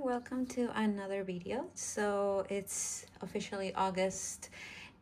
welcome to another video. So it's officially August,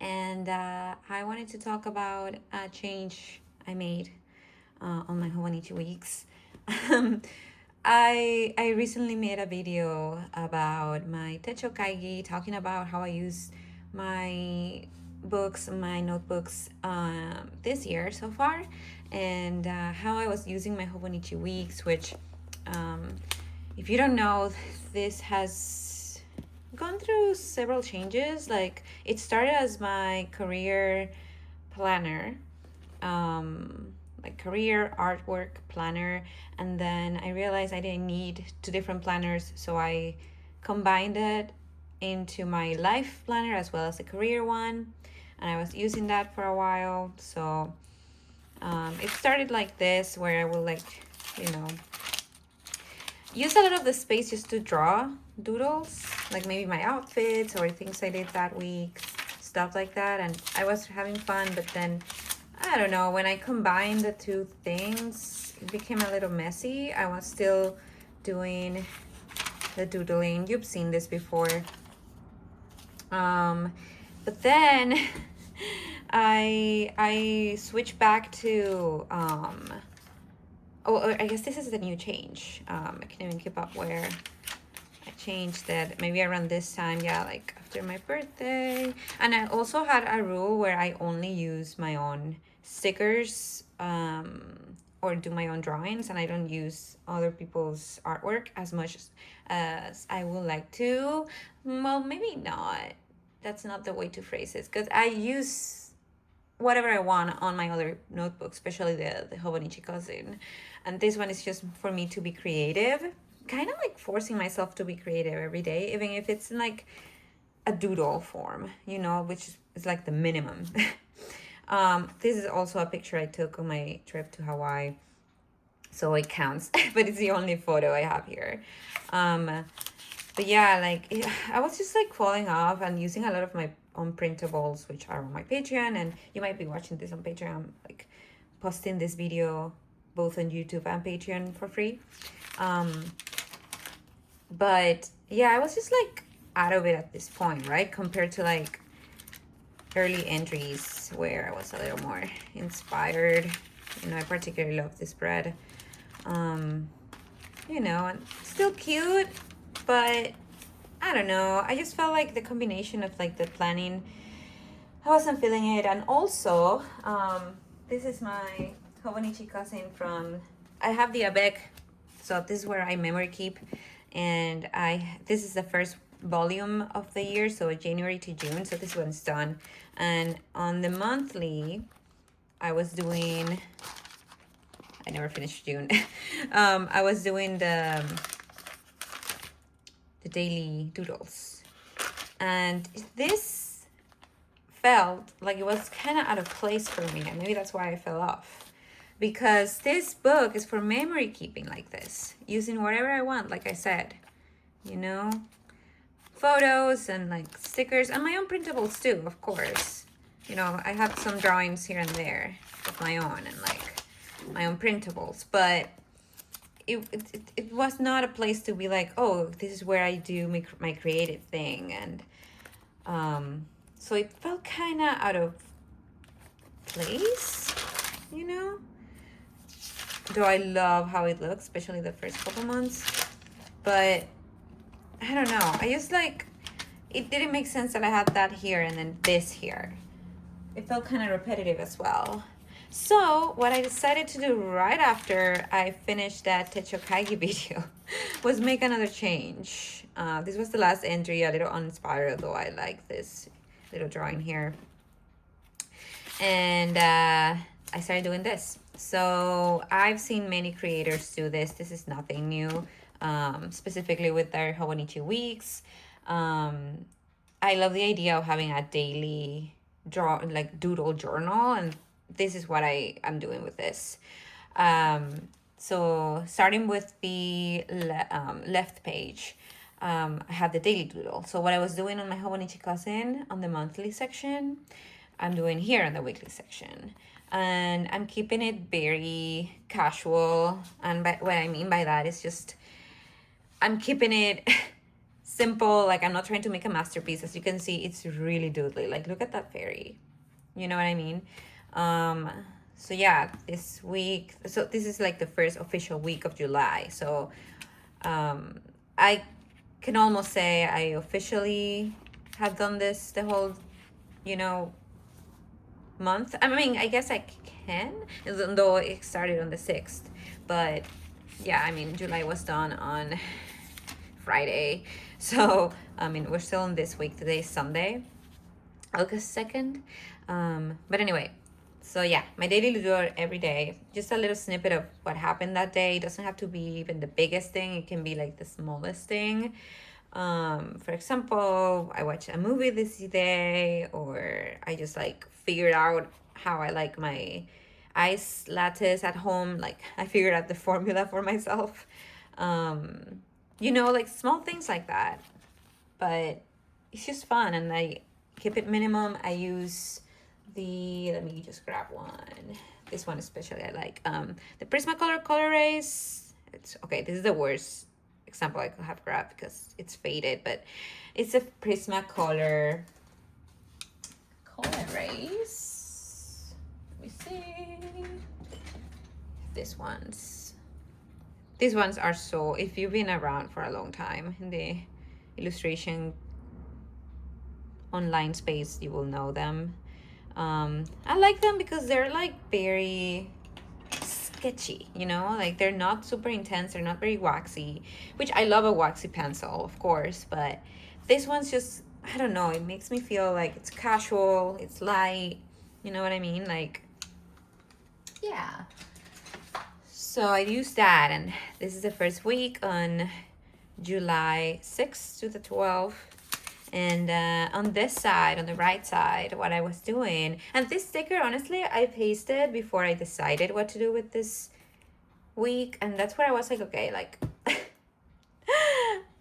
and I wanted to talk about a change I made on my Hobonichi weeks. I recently made a video about my Techo Kaigi, talking about how I use my my notebooks this year so far, and how I was using my Hobonichi weeks, which if you don't know, this has gone through several changes. Like, it started as my career planner, like career artwork planner, and then I realized I didn't need two different planners, so I combined it into my life planner as well as a career one, and I was using that for a while. So it started like this, where I will, like, you know, use a lot of the space just to draw doodles, like maybe my outfits or things I did that week, stuff like that. And I was having fun, but then, I don't know, when I combined the two things, it became a little messy. I was still doing the doodling. You've seen this before. But then I switched back to I guess this is the new change. I can't even keep up where I changed that. Maybe around this time, yeah, like after my birthday. And I also had a rule where I only use my own stickers or do my own drawings, and I don't use other people's artwork as much as I would like to. Well, maybe not. That's not the way to phrase it, because I use whatever I want on my other notebook, especially the Hobonichi cousin. And this one is just for me to be creative, kind of like forcing myself to be creative every day, even if it's in like a doodle form, you know, which is like the minimum. This is also a picture I took on my trip to Hawaii, so it counts, but it's the only photo I have here. But yeah, like, I was just like falling off and using a lot of my own printables, which are on my Patreon, and you might be watching this on Patreon. I'm like posting this video both on YouTube and Patreon for free. But yeah, I was just like out of it at this point, right? Compared to like early entries where I was a little more inspired. You know, I particularly love this spread. You know, and still cute, but I don't know. I just felt like the combination of like the planning, I wasn't feeling it. And also, this is my Hobonichi cousin from, I have the ABEC, so this is where I memory keep. And this is the first volume of the year, so January to June, so this one's done. And on the monthly, I was doing, I never finished June. I was doing the daily doodles, and this felt like it was kind of out of place for me, and maybe that's why I fell off, because this book is for memory keeping, like this, using whatever I want, like I said, you know, photos and like stickers and my own printables too, of course. You know, I have some drawings here and there of my own and like my own printables, but it was not a place to be like, oh, this is where I do my creative thing. And so it felt kind of out of place, you know, though I love how it looks, especially the first couple months. But I don't know, I just like, it didn't make sense that I had that here and then this here. It felt kind of repetitive as well. So what I decided to do right after I finished that Techo Kaigi video was make another change. This was the last entry, a little uninspired, though I like this little drawing here. And I started doing this. So I've seen many creators do this. This is nothing new, specifically with their Hobonichi weeks. I love the idea of having a daily doodle journal, and this is what I am doing with this. So starting with the left page, I have the daily doodle. So what I was doing on my Hobonichi cousin on the monthly section, I'm doing here in the weekly section. And I'm keeping it very casual. And what I mean by that is just, I'm keeping it simple. Like, I'm not trying to make a masterpiece. As you can see, it's really doodly. Like, look at that fairy. You know what I mean? Um, so yeah, this week, so this is like the first official week of July. So I can almost say I officially have done this the whole, you know, month. I mean, I guess I can, even though it started on the 6th. But yeah, I mean, July was done on Friday. So, I mean, we're still in this week. Today is Sunday, August 2nd. But anyway, so yeah, my daily doodle every day, just a little snippet of what happened that day. It doesn't have to be even the biggest thing, it can be like the smallest thing. For example, I watched a movie this day, or I just like figured out how I like my ice lattes at home. Like, I figured out the formula for myself. You know, like small things like that. But it's just fun, and I keep it minimum. I use let me just grab one. This one especially I like. The Prismacolor Color Rays. It's okay. This is the worst example I could have grabbed because it's faded, but it's a Prismacolor Color Rays. Let me see. These ones are so, if you've been around for a long time in the illustration online space, you will know them. I like them because they're like very sketchy, you know, like they're not super intense, they're not very waxy, which I love a waxy pencil, of course, but this one's just, I don't know, it makes me feel like it's casual, it's light, you know what I mean? Like, yeah. So I used that, and this is the first week on July 6th to the 12th. And on this side, on the right side, what I was doing, and this sticker, honestly, I pasted before I decided what to do with this week. And that's where I was like, okay, like,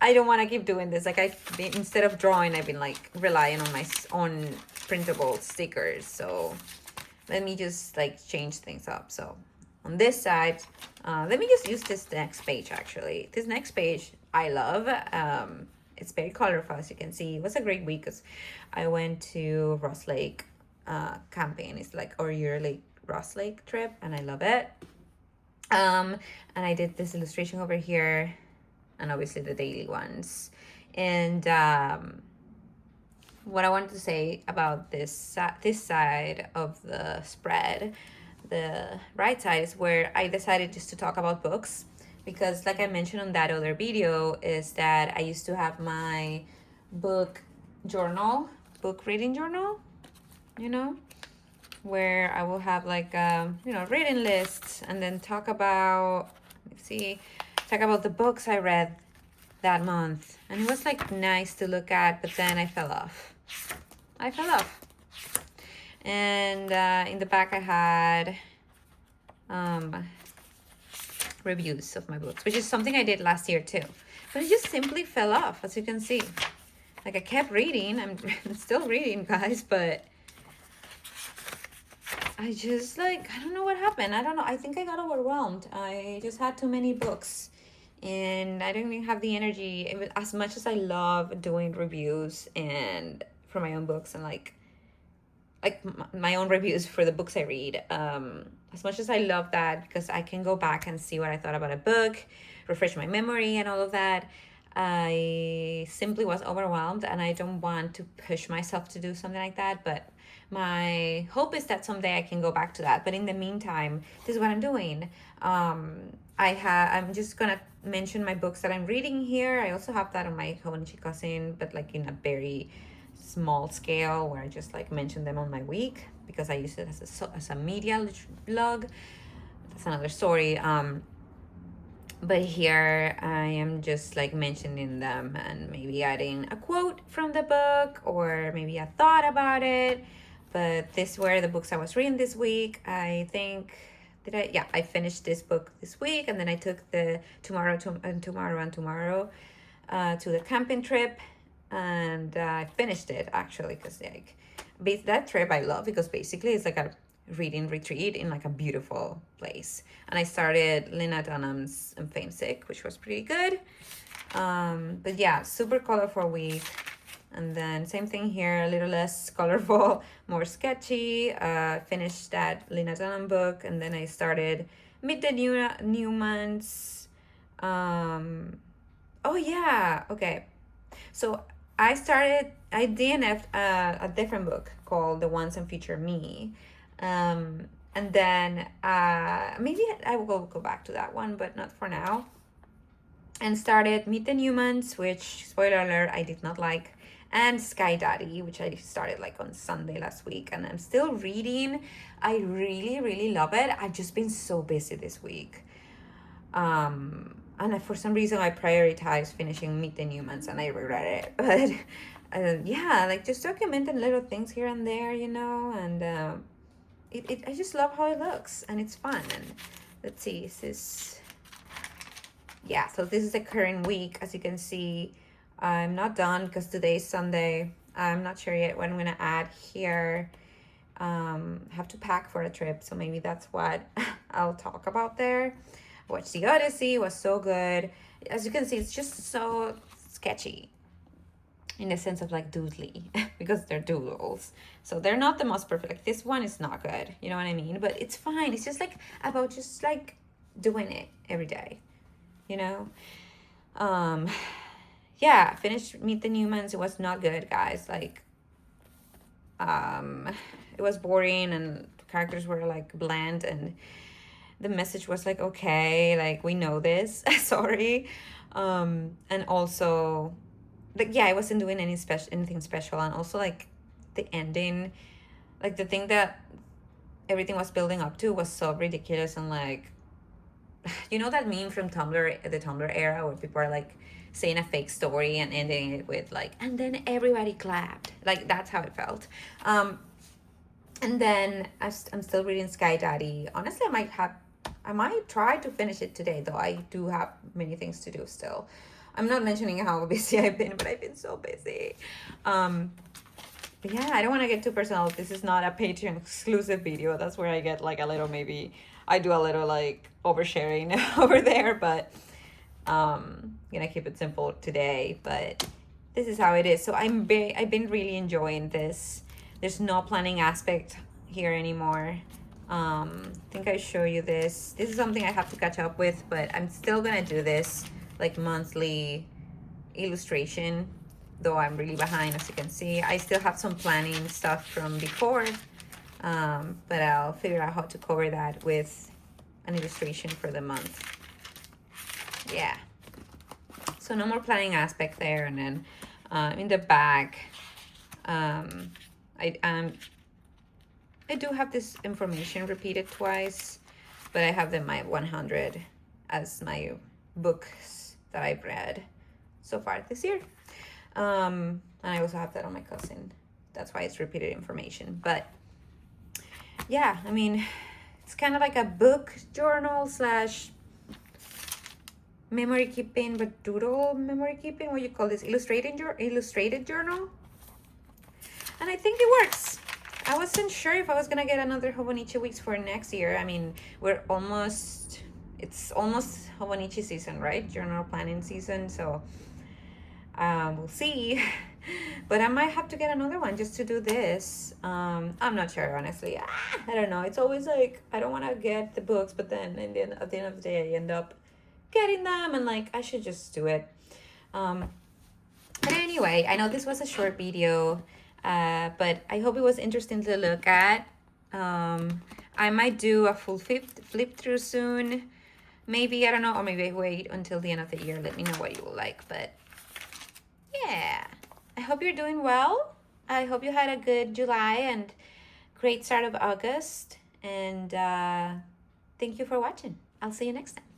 I don't want to keep doing this. Like, instead of drawing, I've been like relying on my own printable stickers. So let me just like change things up. So on this side, let me just use this next page. Actually, this next page I love. It's very colorful, as you can see. It was a great week because I went to Ross Lake camping. It's like our yearly Ross Lake trip, and I love it. And I did this illustration over here, and obviously the daily ones. And what I wanted to say about this side of the spread, the right side, is where I decided just to talk about books, because like I mentioned on that other video, is that I used to have my book reading journal, you know, where I will have like you know, reading lists, and then talk about the books I read that month. And it was like nice to look at, but then I fell off. And in the back I had reviews of my books, which is something I did last year too, but it just simply fell off, as you can see. Like, I kept reading, I'm still reading, guys, but I just, like, I don't know what happened. I don't know, I think I got overwhelmed. I just had too many books, and I didn't even have the energy. As much as I love doing reviews and for my own books, and like my own reviews for the books I read, as much as I love that, because I can go back and see what I thought about a book, refresh my memory and all of that, I simply was overwhelmed, and I don't want to push myself to do something like that. But my hope is that someday I can go back to that. But in the meantime, this is what I'm doing. I'm just gonna mention my books that I'm reading here. I also have that on my Hobonichi cousin, but like in a very small scale, where I just like mention them on my week, because I use it as a media blog. That's another story. But here I am just like mentioning them, and maybe adding a quote from the book, or maybe a thought about it. But these were the books I was reading this week. I think, I finished this book this week, and then I took the tomorrow to the camping trip, and I finished it actually, because like that trip I love, because basically it's like a reading retreat in like a beautiful place. And I started Lena Dunham's I'm Fame Sick, which was pretty good. But yeah, super colorful week. And then same thing here, a little less colorful, more sketchy. Finished that Lena Dunham book, and then I started Meet the Newmans. Oh yeah, okay. So I DNF'd a different book called The Ones and Future Me. And then maybe I will go back to that one, but not for now. And started Meet the Newmans, which, spoiler alert, I did not like, and Sky Daddy, which I started like on Sunday last week, and I'm still reading. I really, really love it. I've just been so busy this week. And for some reason I prioritized finishing Meet the Newmans, and I regret it. But yeah, like just documenting little things here and there, and I just love how it looks, and it's fun. And let's see, yeah, so this is the current week. As you can see, I'm not done because today is Sunday. I'm not sure yet what I'm gonna add here. Have to pack for a trip, so maybe that's what I'll talk about there. Watch the Odyssey, was so good. As you can see, it's just so sketchy in the sense of like doodly because they're doodles. So they're not the most perfect. Like this one is not good, you know what I mean? But it's fine. It's just like about just like doing it every day, you know? Yeah, finished Meet the Newmans. It was not good, guys. Like, it was boring, and the characters were like bland, and the message was like, okay, like we know this. Sorry. And also, like, yeah, I wasn't doing anything special, and also like the ending, like the thing that everything was building up to was so ridiculous. And like, you know that meme from Tumblr, the Tumblr era, where people are like saying a fake story and ending it with like, and then everybody clapped. Like that's how it felt. And then I'm still reading Sky Daddy. Honestly, I might try to finish it today, though I do have many things to do still. I'm not mentioning how busy I've been, but I've been so busy. But yeah, I don't want to get too personal. This is not a Patreon exclusive video. That's where I get like a little, maybe I do a little like oversharing over there, but gonna keep it simple today. But this is how it is. So I've been really enjoying this. There's no planning aspect here anymore. I think I show you this. This is something I have to catch up with, but I'm still gonna do this like monthly illustration, though I'm really behind, as you can see. I still have some planning stuff from before, but I'll figure out how to cover that with an illustration for the month. Yeah, so no more planning aspect there. And then in the back, I do have this information repeated twice, but I have my 100 as my books that I've read so far this year. And I also have that on my cousin. That's why it's repeated information. But yeah, I mean, it's kind of like a book journal slash memory keeping, but doodle memory keeping. What you call this? Illustrated journal. And I think it works. I wasn't sure if I was gonna get another Hobonichi weeks for next year. I mean, it's almost Hobonichi season, right? Journal planning season. So we'll see. But I might have to get another one just to do this. I'm not sure, honestly. I don't know. It's always like, I don't want to get the books, but then at the end of the day, I end up getting them, and like, I should just do it. But anyway, I know this was a short video, but I hope it was interesting to look at. I might do a full flip through soon. Maybe, I don't know, or maybe wait until the end of the year. Let me know what you will like. But yeah, I hope you're doing well. I hope you had a good July and great start of August. And thank you for watching. I'll see you next time.